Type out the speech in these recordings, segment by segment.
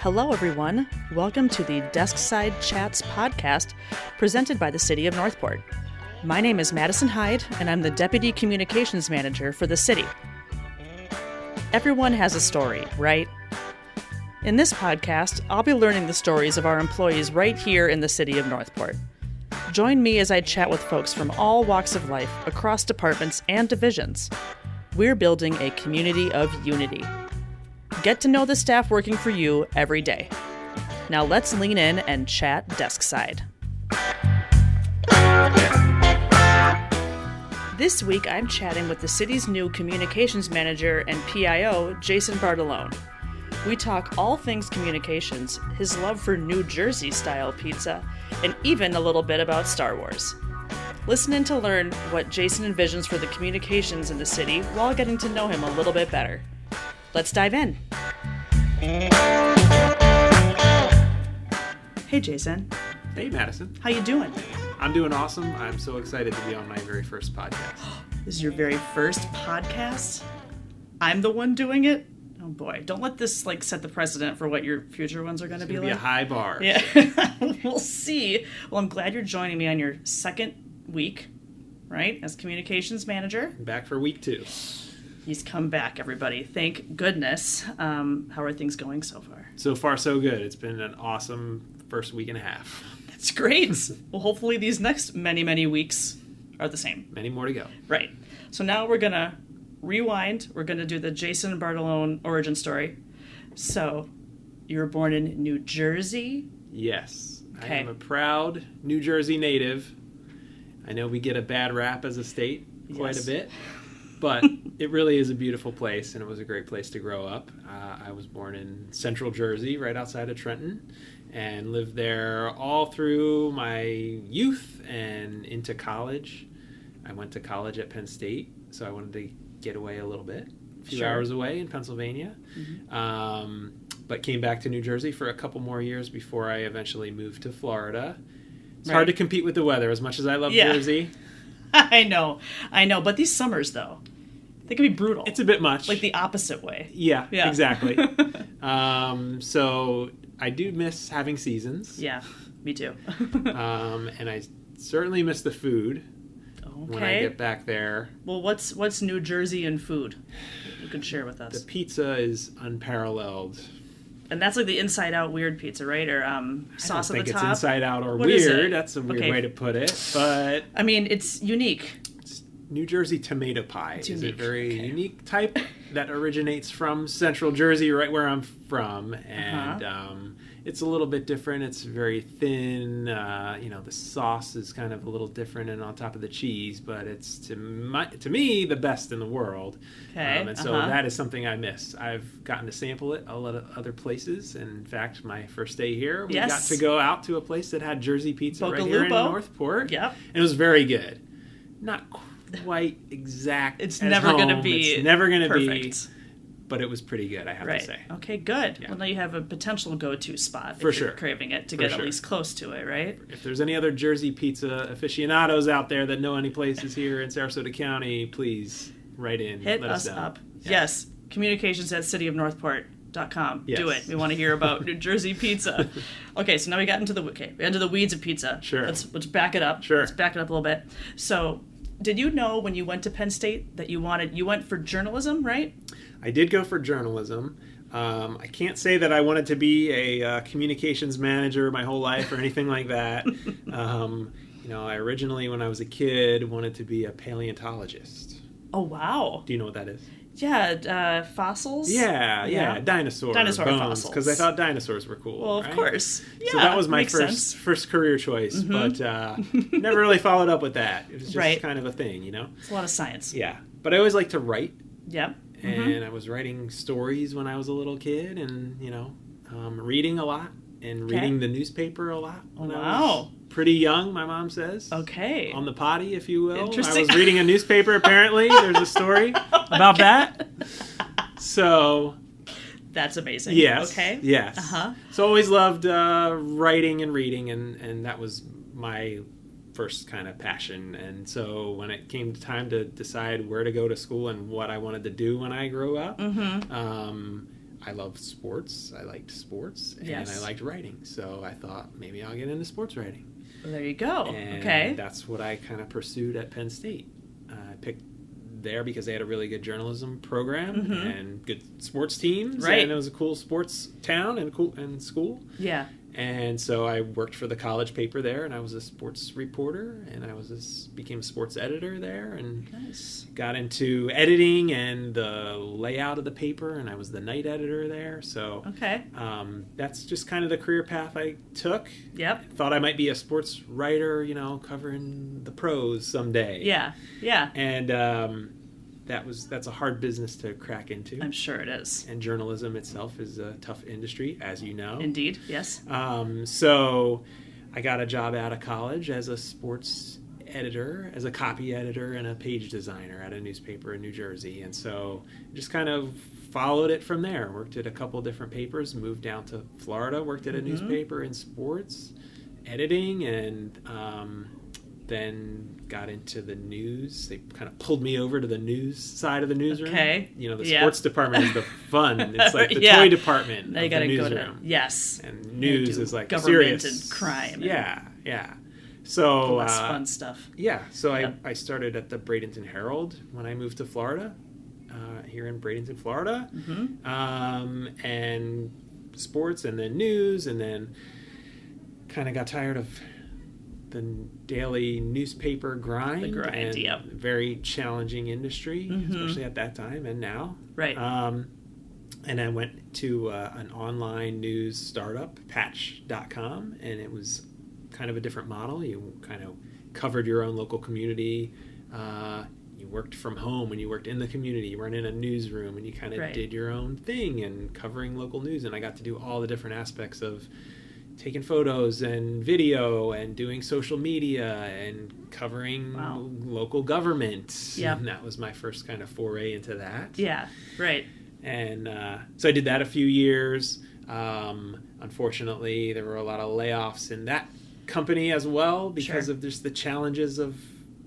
Hello, everyone. Welcome to the Deskside Chats podcast presented by the City of Northport. My name is Madison Heid, and I'm the Deputy Communications Manager for the city. Everyone has a story, right? In this podcast, I'll be learning the stories of our employees right here in the City of Northport. Join me as I chat with folks from all walks of life across departments and divisions. We're building a community of unity. Get to know the staff working for you every day. Now let's lean in and chat Deskside. This week I'm chatting with the city's new communications manager and PIO, Jason Bartolone. We talk all things communications, his love for New Jersey-style pizza, and even a little bit about Star Wars. Listen in to learn what Jason envisions for the communications in the city while getting to know him a little bit better. Let's dive in. Hey, Jason. Hey, Madison. How you doing? I'm doing awesome. I'm so excited to be on my very first podcast. This is your very first podcast? I'm the one doing it? Oh boy, don't let this set the precedent for what your future ones are going to be like. It's going to be a high bar. Yeah, we'll see. Well, I'm glad you're joining me on your second week, right, as communications manager. Back for week 2. He's come back, everybody. Thank goodness. How are things going so far? So far, so good. It's been an awesome first week and a half. That's great. Well, hopefully these next many weeks are the same. Many more to go. Right. So now we're going to rewind. We're going to do the Jason Bartolone origin story. So, you were born in New Jersey? Yes. Okay. I am a proud New Jersey native. I know we get a bad rap as a state quite a bit. But it really is a beautiful place, and it was a great place to grow up. I was born in Central Jersey, right outside of Trenton, and lived there all through my youth and into college. I went to college at Penn State, so I wanted to get away a little bit, a few hours away in Pennsylvania. Mm-hmm. But came back to New Jersey for a couple more years before I eventually moved to Florida. It's hard to compete with the weather, as much as I love Jersey. I know. But these summers, though, they can be brutal. It's a bit much. Like the opposite way. Yeah. Exactly. So I do miss having seasons. Yeah, me too. And I certainly miss the food when I get back there. Well, what's New Jersey and food you can share with us? The pizza is unparalleled. And that's like the inside-out weird pizza, right? Or sauce at the top? I don't think it's inside-out or what weird. That's a weird way to put it. But I mean, it's unique. It's New Jersey tomato pie. It's a very unique type that originates from Central Jersey, right where I'm from. And it's a little bit different. It's very thin. The sauce is kind of a little different and on top of the cheese. But it's, to me, the best in the world. Okay. And so that is something I miss. I've gotten to sample it a lot of other places. And in fact, my first day here, we got to go out to a place that had Jersey pizza right here in Northport. Yep. And it was very good. Not quite exact. It's never going to be. It's never going to be. But it was pretty good, I have to say. Okay, good. Yeah. Well, now you have a potential go-to spot if you're craving it to get at least close to it, right? If there's any other Jersey pizza aficionados out there that know any places here in Sarasota County, please write in. Hit let us know. up. Yeah. Yes. Communications@cityofnorthport.com. Yes. Do it. We want to hear about New Jersey pizza. Okay, so now we got into the weeds of pizza. Sure. Let's back it up. Sure. Let's back it up a little bit. So, did you know when you went to Penn State that you went for journalism, right? I did go for journalism. I can't say that I wanted to be a communications manager my whole life or anything like that. I originally, when I was a kid, wanted to be a paleontologist. Oh, wow. Do you know what that is? Yeah, fossils? Yeah. Dinosaur bones, fossils. because I thought dinosaurs were cool. Well, of course. Yeah, so that was my first career choice, but never really followed up with that. It was just kind of a thing, It's a lot of science. Yeah. But I always liked to write. Yep. And I was writing stories when I was a little kid and, reading a lot and reading the newspaper a lot when I was pretty young, my mom says. Okay. On the potty, if you will. Interesting. I was reading a newspaper, apparently. There's a story about that. So... That's amazing. Yes. Okay. Yes. So always loved writing and reading, and that was my first kind of passion. And so when it came time to decide where to go to school and what I wanted to do when I grew up, I love sports. I liked sports, and Yes. I liked writing. So I thought maybe I'll get into sports writing. Well, there you go. And Okay. that's what I kind of pursued at Penn State. I picked there because they had a really good journalism program and good sports teams, Right. and it was a cool sports town and school. Yeah. And so I worked for the college paper there, and I was a sports reporter, and I became a sports editor there, and Nice. got into editing and the layout of the paper, and I was the night editor there. So Okay. that's just kind of the career path I took. Yep. Thought I might be a sports writer, covering the pros someday. Yeah. Yeah. And that's a hard business to crack into. I'm sure it is. And journalism itself is a tough industry, as you know. Indeed. Yes. So I got a job out of college as a sports editor, as a copy editor and a page designer at a newspaper in New Jersey. And so just kind of followed it from there. Worked at a couple different papers, moved down to Florida, worked at a newspaper in sports editing, and then got into the news. They kind of pulled me over to the news side of the newsroom. Okay. The sports department is the fun. It's like the Yeah. toy department Now you of got the to go to newsroom. yes. And news do is like government serious and crime. Yeah. So Less fun stuff. Yeah. So Yep. I started at the Bradenton Herald when I moved to Florida, here in Bradenton, Florida, and sports, and then news, and then kind of got tired of the daily newspaper grind. The grind, and yep. Very challenging industry, especially at that time and now. Right. And I went to an online news startup, Patch.com, and it was kind of a different model. You kind of covered your own local community. You worked from home when you worked in the community. You weren't in a newsroom, and you kind of did your own thing and covering local news. And I got to do all the different aspects of taking photos and video and doing social media and covering local government. Yep. And that was my first kind of foray into that. Yeah. Right. And so I did that a few years. Unfortunately, there were a lot of layoffs in that company as well because of just the challenges of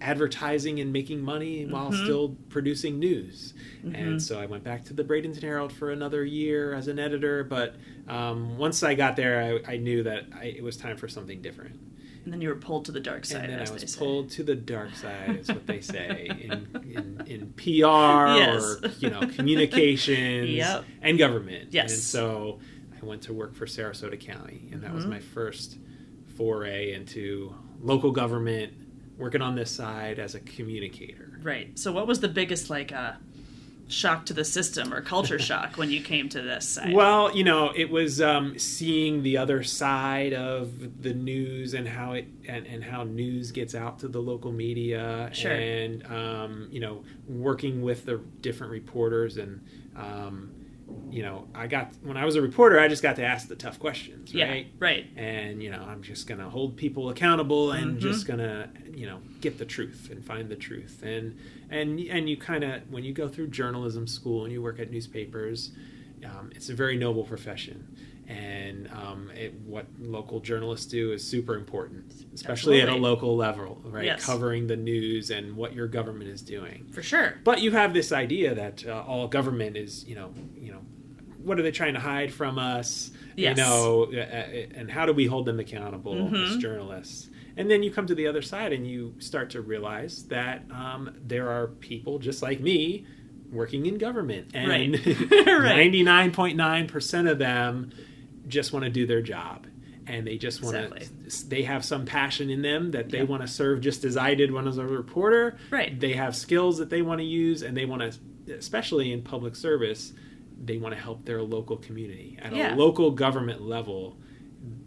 advertising and making money while still producing news. And so I went back to the Bradenton Herald for another year as an editor. But once I got there, I knew that it was time for something different. And then you were pulled to the dark side. And then as I was they say. pulled to the dark side, is what they say in PR or communications and government. Yes. And so I went to work for Sarasota County, and that was my first foray into local government, working on this side as a communicator. Right. So what was the biggest shock to the system or culture shock when you came to this side? Well, it was seeing the other side of the news and how and how news gets out to the local media, and working with the different reporters, and when I was a reporter, I just got to ask the tough questions, right? Yeah, right. And I'm just gonna hold people accountable and just gonna get the truth and find the truth, and you kind of, when you go through journalism school and you work at newspapers, it's a very noble profession, and what local journalists do is super important, especially at a local level, right? Yes. Covering the news and what your government is doing. For sure. But you have this idea that all government is, what are they trying to hide from us? Yes. And how do we hold them accountable as journalists? And then you come to the other side and you start to realize that there are people just like me working in government, and 99.9% of them just want to do their job, and they just want to. They have some passion in them that they want to serve, just as I did when I was a reporter. Right. They have skills that they want to use, and they want to, especially in public service, they want to help their local community at a local government level.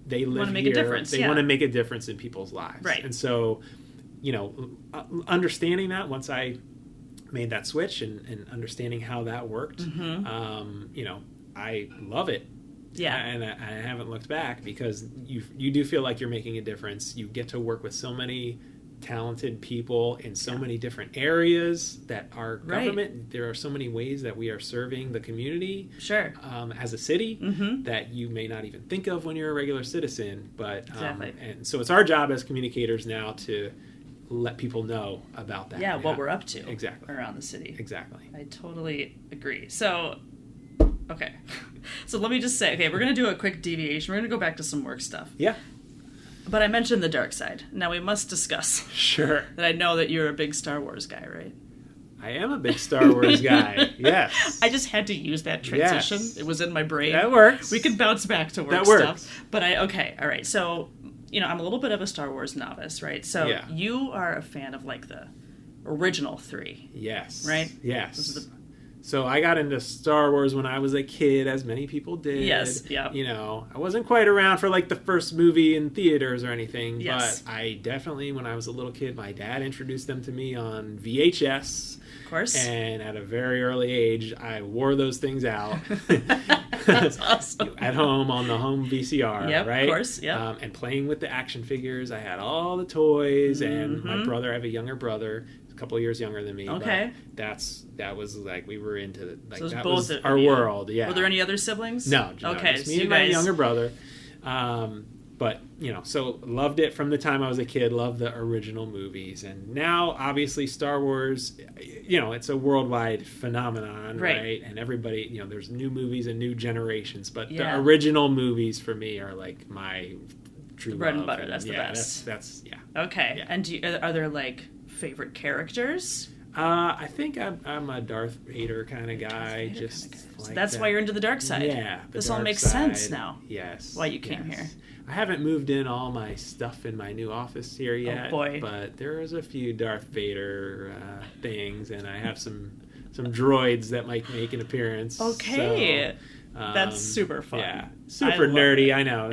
They live want to make here. A difference. They want to make a difference in people's lives. Right. And so, understanding that, once I made that switch and understanding how that worked, I love it. Yeah. And I haven't looked back, because you do feel like you're making a difference. You get to work with so many talented people in so many different areas that our government, there are so many ways that we are serving the community as a city that you may not even think of when you're a regular citizen. But and so it's our job as communicators now to let people know about that. Yeah, what we're up to around the city. Exactly. I totally agree. So, okay. So let me just say, okay, we're going to do a quick deviation. We're going to go back to some work stuff. Yeah. But I mentioned the dark side. Now we must discuss Sure. that I know that you're a big Star Wars guy, right? I am a big Star Wars guy. Yes. I just had to use that transition. Yes. It was in my brain. That works. We could bounce back to work That stuff. works. But okay, all right. So, I'm a little bit of a Star Wars novice, right? So Yeah. you are a fan of like the original 3. Yes. Right? Yes. This is So I got into Star Wars when I was a kid, as many people did. Yes, yeah. I wasn't quite around for like the first movie in theaters or anything, Yes. but I definitely, when I was a little kid, my dad introduced them to me on VHS. Of course. And at a very early age, I wore those things out. That's awesome. At home on the home VCR, Yep, right? of course, yep. And playing with the action figures. I had all the toys, and my brother, I have a younger brother, a couple of years younger than me. Okay. But that was like, we were into, like, So it was that both was of our you. world, yeah. Were there any other siblings? No, okay, just so me you and my guys... younger brother. But, so loved it from the time I was a kid, loved the original movies. And now, obviously, Star Wars, it's a worldwide phenomenon, right? And everybody, there's new movies and new generations. But the original movies, for me, are like my true the bread love. and butter, that's the best. That's Okay, yeah. and are there, like, favorite characters? I think I'm a Darth Vader kind of guy. Just So like that's why you're into the dark side. Yeah. This all makes sense now. Yes. Why you came here. I haven't moved in all my stuff in my new office here yet. Oh boy. But there is a few Darth Vader things, and I have some droids that might make an appearance. Okay. So, that's super fun. Yeah. Super nerdy, I know.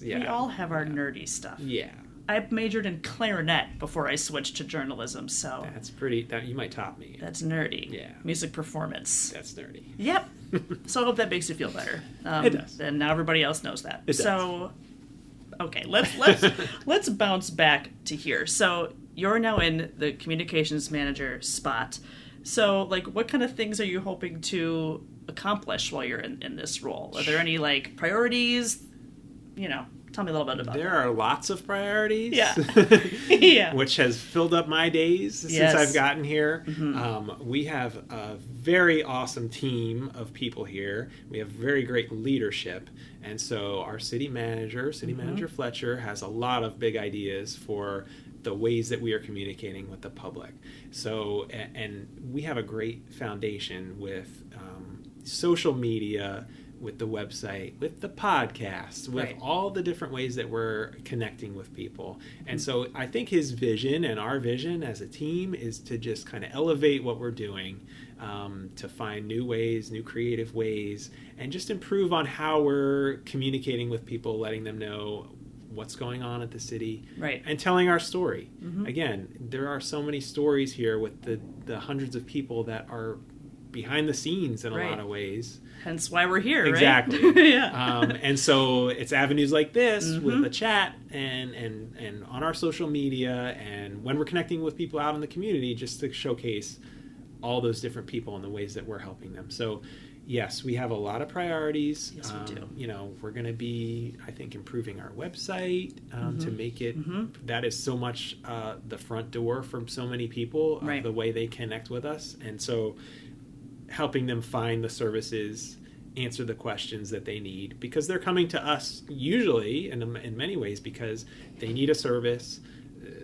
We all have our nerdy stuff. Yeah. I majored in clarinet before I switched to journalism, so... That's you might top me. That's nerdy. Yeah. Music performance. That's nerdy. Yep. So I hope that makes you feel better. It does. And now everybody else knows that. It does. So, okay, let's bounce back to here. So you're now in the communications manager spot. So, like, what kind of things are you hoping to accomplish while you're in this role? Are there any, like, priorities? Tell me a little bit about There that. are lots of priorities. Yeah. Yeah. Which has filled up my days since I've gotten here. Mm-hmm. We have a very awesome team of people here. We have very great leadership. And so our city manager Fletcher, has a lot of big ideas for the ways that we are communicating with the public. So, and we have a great foundation with social media, with the website, with the podcast, with all the different ways that we're connecting with people. And so I think his vision and our vision as a team is to just kind of elevate what we're doing, to find new ways, new creative ways, and just improve on how we're communicating with people, letting them know what's going on at the city, and telling our story. Mm-hmm. Again, there are so many stories here with the hundreds of people that are behind the scenes in a lot of ways. Hence why we're here, exactly. Right? Yeah. And so it's avenues like this with the chat and on our social media, and when we're connecting with people out in the community, just to showcase all those different people and the ways that we're helping them. So yes, we have a lot of priorities. Yes, we do. We're going to be, I think, improving our website to make it, that is so much the front door for so many people, the way they connect with us. And so helping them find the services, answer the questions that they need, because they're coming to us usually in many ways because they need a service,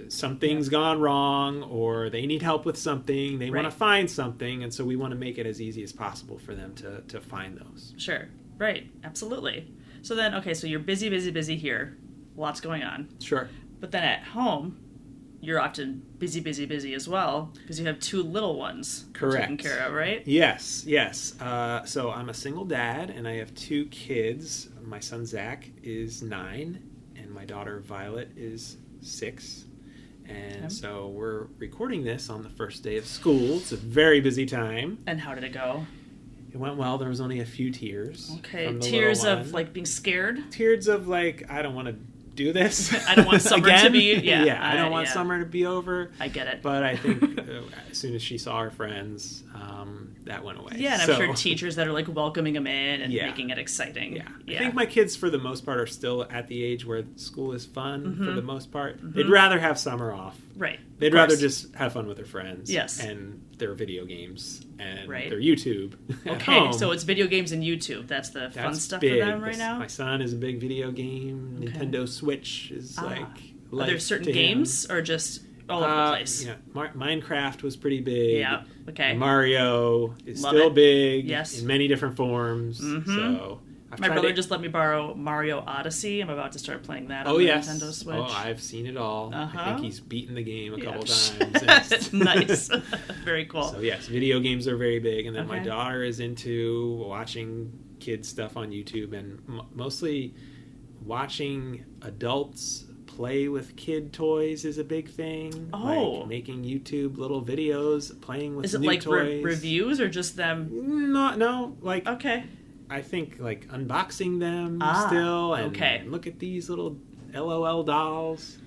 something's gone wrong, or they need help with something, they want to find something, and so we want to make it as easy as possible for them to find those. Sure. Right. Absolutely. So then, okay, so you're busy here. Lots going on. Sure. But then at home, you're often busy as well, because you have 2 little ones taken care of, right? Yes. So I'm a single dad, and I have 2 kids. My son Zach is 9, and my daughter Violet is 6. And so we're recording this on the first day of school. It's a very busy time. And how did it go? It went well. There was only a few tears. Okay, tears of, like, being scared? Tears of, like, I don't want to do this. I don't want summer to be... Yeah, I don't want summer to be over. I get it. But I think as soon as she saw her friends, that went away. Yeah, and I'm sure teachers that are, like, welcoming them in and making it exciting. Yeah. I think my kids, for the most part, are still at the age where school is fun for the most part. They'd rather have summer off They'd rather just have fun with their friends. Yes. And their video games and Right. their YouTube. Okay, home. so it's video games and YouTube. That's the fun stuff big. for them right now? My son is a big video game. Okay. Nintendo Switch is Are life there certain to him. games or just all over the place? Minecraft was pretty big. Yeah, okay. Mario is Love still it. big. Yes. In many different forms. Mhm. So My brother just let me borrow Mario Odyssey. I'm about to start playing that on the Nintendo Switch. Oh, I've seen it all. I Uh-huh. think he's beaten the game a Yeah. couple times. Nice. Very cool. So yes, video games are very big, and then my Okay. daughter is into watching kids stuff on YouTube, and mostly watching adults play with kid toys is a big thing. Oh. Like making YouTube little videos playing with Is it new like toys. reviews or just them? No, like Okay. I think like unboxing them Ah, still, and okay. look at these little LOL dolls.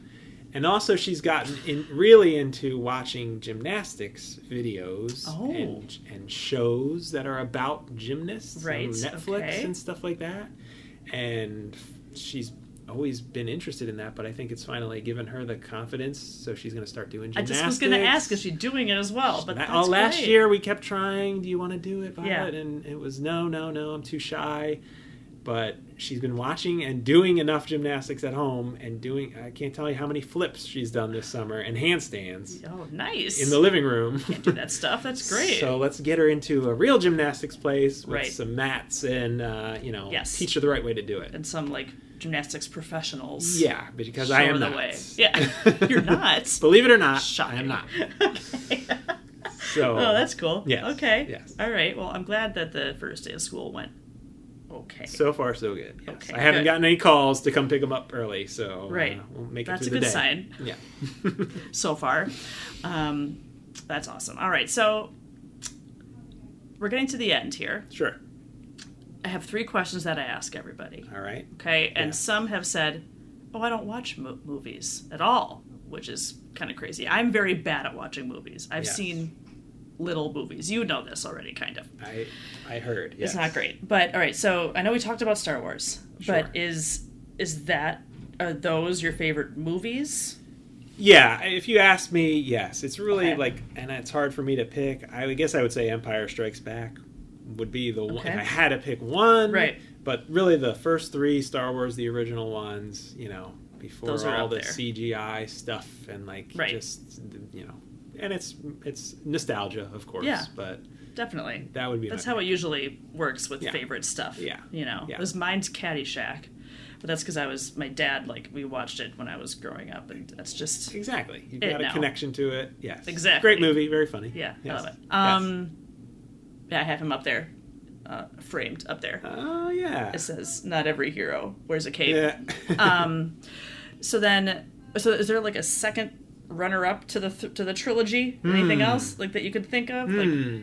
And also, she's gotten really into watching gymnastics videos and shows that are about gymnasts, Right, on Netflix okay. and stuff like that. And she's always been interested in that, but I think it's finally given her the confidence, so she's going to start doing I gymnastics. just was going to ask, is she doing it as well? But that's last great. year we kept trying. Do you want to do it, Violet? Yeah. And it was no. I'm too shy. But she's been watching and doing enough gymnastics at home and I can't tell you how many flips she's done this summer and handstands Oh, nice. in the living room. Can't do that stuff. That's great. So let's get her into a real gymnastics place with Right. some mats and, Yes. teach her the right way to do it. And some like gymnastics professionals. Yeah, because show I her am the not. way. Yeah, you're not. Believe it or not, Shocking. I am not. Okay. So, Oh, that's cool. Yes. Okay. Yes. All right. Well, I'm glad that the first day of school went okay. so far, so good. Yes. Okay, I haven't good. gotten any calls to come pick them up early, so Right. we'll make That's it a through good the day. sign. Yeah. So far. That's awesome. All right. So we're getting to the end here. Sure. I have 3 questions that I ask everybody. All right. Okay. And Yeah. some have said, oh, I don't watch movies at all, which is kind of crazy. I'm very bad at watching movies. I've Yes. seen little movies. You know this already, kind of. I heard. Yes. It's not great. But all right, so I know we talked about Star Wars, Sure. but are those your favorite movies? Yeah. If you ask me, yes. It's really Okay. and it's hard for me to pick. I guess I would say Empire Strikes Back would be the one. Okay. If I had to pick one. Right. But really, the first 3 Star Wars, the original ones, before Those are all up the there. CGI stuff and Right. just and it's nostalgia, of course. Yeah. But Definitely. that would be That's my how it usually works with Yeah. favorite stuff. Yeah. Yeah. It was mine's Caddyshack, but that's because my dad, we watched it when I was growing up, and that's just, Exactly. You've It got a now. connection to it. Yes. Exactly. Great movie. Very funny. yeah, Yes. I love it. Yes. Yeah, I have him up there, framed up there. Oh, yeah. It says, not every hero wears a cape. Yeah. So is there a second runner-up to the trilogy? Anything else that you could think of?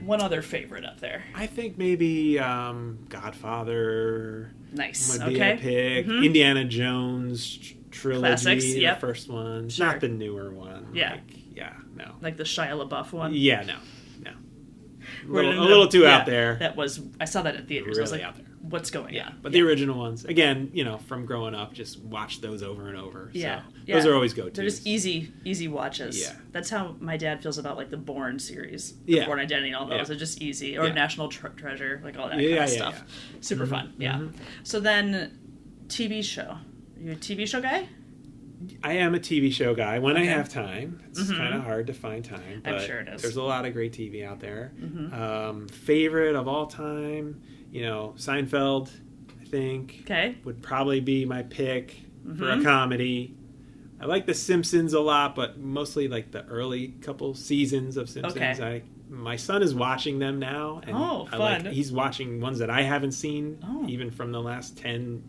One other favorite up there. I think maybe Godfather Nice. would be Okay. a pick. Mhm. Indiana Jones trilogy, Classics, the yep. first one. Sure. Not the newer one. Yeah. No. Like the Shia LaBeouf one. Yeah, no. A Where little too yeah, out there. I saw that in theaters. I was Really like, out there. what's going Yeah, on? but the original ones, again, from growing up, just watch those over and over. Yeah. So Yeah. those are always go-tos. They're just easy watches. Yeah. That's how my dad feels about the Bourne series. Yeah. The Bourne Identity and all those. Yeah. They're just easy. Or Yeah. National Treasure, all that Yeah, kind of yeah, stuff. Super fun. Yeah. mhm. So then, TV show. You a TV show guy? I am a TV show guy when I Okay. have time. It's Mhm. kind of hard to find time, I'm but sure it is. there's a lot of great TV out there. Mhm. Favorite of all time, Seinfeld, I think, Okay. would probably be my pick for a Mhm. comedy. I like The Simpsons a lot, but mostly the early couple seasons of Simpsons. Okay. My son is watching them now, and Oh, fun. he's watching ones that I haven't seen, Oh. even from the last 10.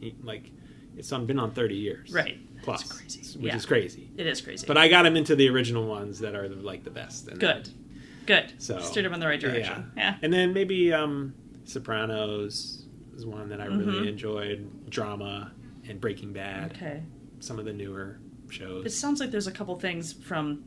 It's been on 30 years, Right. plus, That's crazy. which Yeah. is crazy. It is crazy. But I got him into the original ones that are the best. And Good. Good. So Steered him in the right direction. Yeah. And then maybe Sopranos is one that I really Mhm. enjoyed. Drama and Breaking Bad. Okay. Some of the newer shows. It sounds like there's a couple things from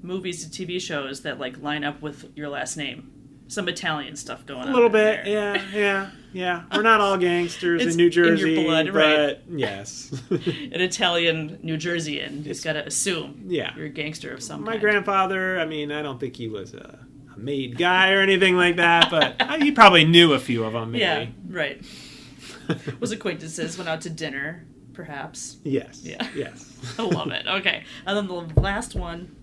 movies to TV shows that line up with your last name. some Italian stuff going on. A little bit, there. yeah. We're not all gangsters It's in New Jersey, in your blood, but right. yes. An Italian New Jerseyan. You just got to assume you're a gangster of some My kind. grandfather, I mean, I don't think he was a made guy or anything like that, but he probably knew a few of them, maybe. Yeah, right. Was acquaintances, went out to dinner, perhaps. Yes. Yeah. Yes. I love it. Okay. And then the last one,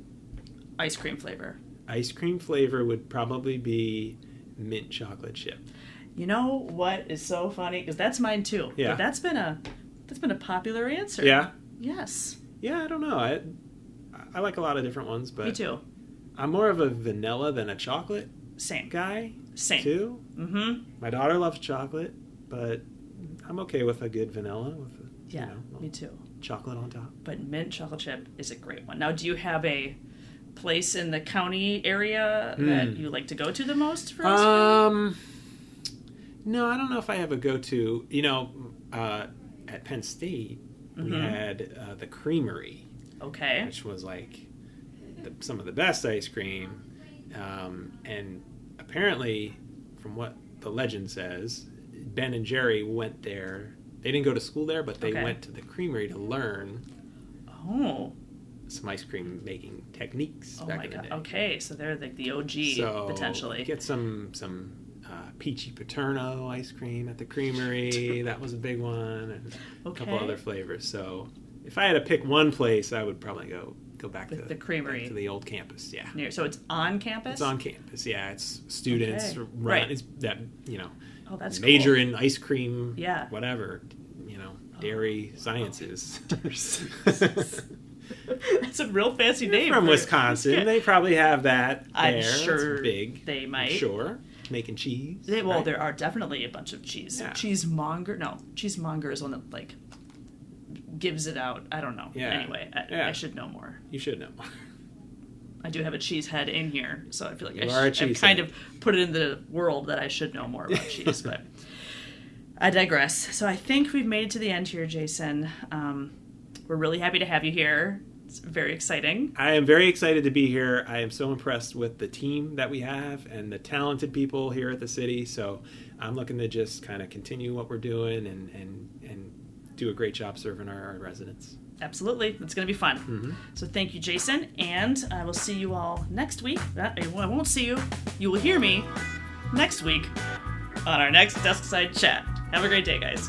ice cream flavor. Ice cream flavor would probably be mint chocolate chip. You know what is so funny? Because that's mine too. Yeah. But that's been a popular answer. Yeah? Yes. Yeah, I don't know. I like a lot of different ones, but Me too. I'm more of a vanilla than a chocolate Same. guy. Same. Too. Mm-hmm. My daughter loves chocolate, but I'm okay with a good vanilla with me too. chocolate on top. But mint chocolate chip is a great one. Now, do you have a place in the county area that you like to go to the most for ice cream? No, I don't know if I have a go-to. At Penn State, we had the Creamery. Okay. Which was like some of the best ice cream. And apparently, from what the legend says, Ben and Jerry went there. They didn't go to school there, but they went to the Creamery to learn some ice cream making techniques back in the day. Okay, so they're like the OG, potentially. Get some peachy paterno ice cream at the Creamery. That was a big one. And a couple other flavors. So if I had to pick one place, I would probably go back to the Creamery, back to the old campus. Yeah. So it's on campus? It's on campus. Yeah, it's students run. It's that Oh, that's major cool. in ice cream. Yeah. Whatever. Dairy sciences. That's a real fancy name. From Wisconsin. They probably have that there. I'm sure it's big. They might. I'm sure. Making cheese. There are definitely a bunch of cheese. Yeah. Cheesemonger. No, cheesemonger is one that gives it out. I don't know. Yeah. Anyway, I should know more. You should know more. I do have a cheese head in here, so I feel like I've kind of put it in the world that I should know more about cheese, but I digress. So I think we've made it to the end here, Jason. We're really happy to have you here. It's very exciting. I am very excited to be here. I am so impressed with the team that we have and the talented people here at the city. So I'm looking to just kind of continue what we're doing and do a great job serving our residents. Absolutely. It's going to be fun. Mm-hmm. So thank you, Jason. And I will see you all next week. I won't see you. You will hear me next week on our next Deskside Chat. Have a great day, guys.